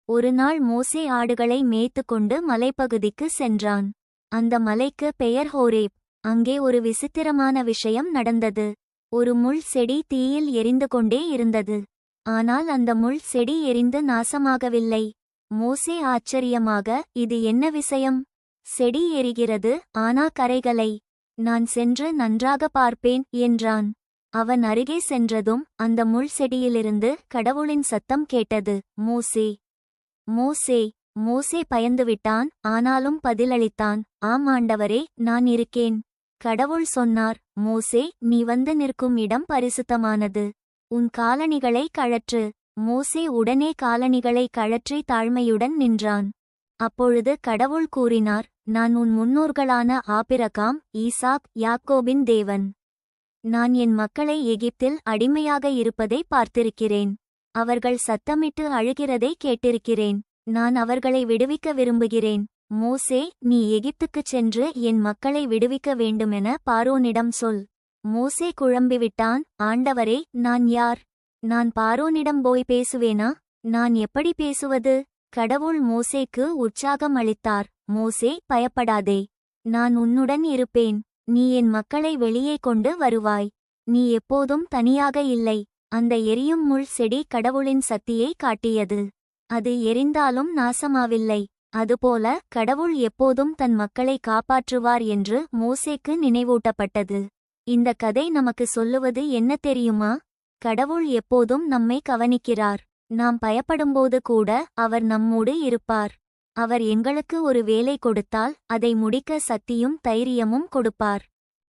ஒருநாள் மோசே ஆடுகளை மேய்த்துக்கொண்டு மலைப்பகுதிக்கு சென்றான். அந்த மலைக்கு பெயர் ஹோரேப். அங்கே ஒரு விசித்திரமான விஷயம் நடந்தது. ஒரு முள் செடி தீயில் எரிந்து கொண்டே இருந்தது. ஆனால் அந்த முள் செடி எரிந்து நாசமாகவில்லை. மோசே ஆச்சரியமாக, இது என்ன விஷயம்? செடி எரிகிறது, ஆனா கரைகளை. நான் சென்று நன்றாக பார்ப்பேன் என்றான். அவன் அருகே சென்றதும் அந்த முள் செடியிலிருந்து கடவுளின் சத்தம் கேட்டது, மோசே, மோசே. மோசே பயந்துவிட்டான், ஆனாலும் பதிலளித்தான், ஆம் ஆண்டவரே, நான் இருக்கேன். கடவுள் சொன்னார், மோசே, நீ வந்து நிற்கும் இடம் பரிசுத்தமானது. உன் காலணிகளை கழற்று. மோசே உடனே காலணிகளை கழற்றி தாழ்மையுடன் நின்றான். அப்பொழுது கடவுள் கூறினார், நான் உன் முன்னோர்களான ஆபிரகாம், ஈசாக், யாக்கோபின் தேவன். நான் என் மக்களை எகிப்தில் அடிமையாக இருப்பதை பார்த்திருக்கிறேன். அவர்கள் சத்தமிட்டு அழுகிறதை கேட்டிருக்கிறேன். நான் அவர்களை விடுவிக்க விரும்புகிறேன். மோசே, நீ எகிப்துக்குச் சென்று என் மக்களை விடுவிக்க வேண்டுமென பார்வோனிடம் சொல். மோசே குழம்பிவிட்டான், ஆண்டவரே, நான் யார்? நான் பார்வோனிடம் போய் பேசுவேனா? நான் எப்படி பேசுவது? கடவுள் மோசேக்கு உற்சாகம் அளித்தார். மோசே, பயப்படாதே. நான் உன்னுடன் இருப்பேன். நீ என் மக்களை வெளியே கொண்டு வருவாய். நீ எப்போதும் தனியாக இல்லை. அந்த எரியும் முள் செடி கடவுளின் சக்தியை காட்டியது. அது எரிந்தாலும் நாசமாவில்லை. அதுபோல கடவுள் எப்போதும் தன் மக்களை காப்பாற்றுவார் என்று மோசேக்கு நினைவூட்டப்பட்டது. இந்த கதை நமக்கு சொல்லுவது என்ன தெரியுமா? கடவுள் எப்போதும் நம்மை கவனிக்கிறார். நாம் பயப்படும்போது கூட அவர் நம்மோடு இருப்பார். அவர் எங்களுக்கு ஒரு வேலை கொடுத்தால் அதை முடிக்க சக்தியும் தைரியமும் கொடுப்பார்.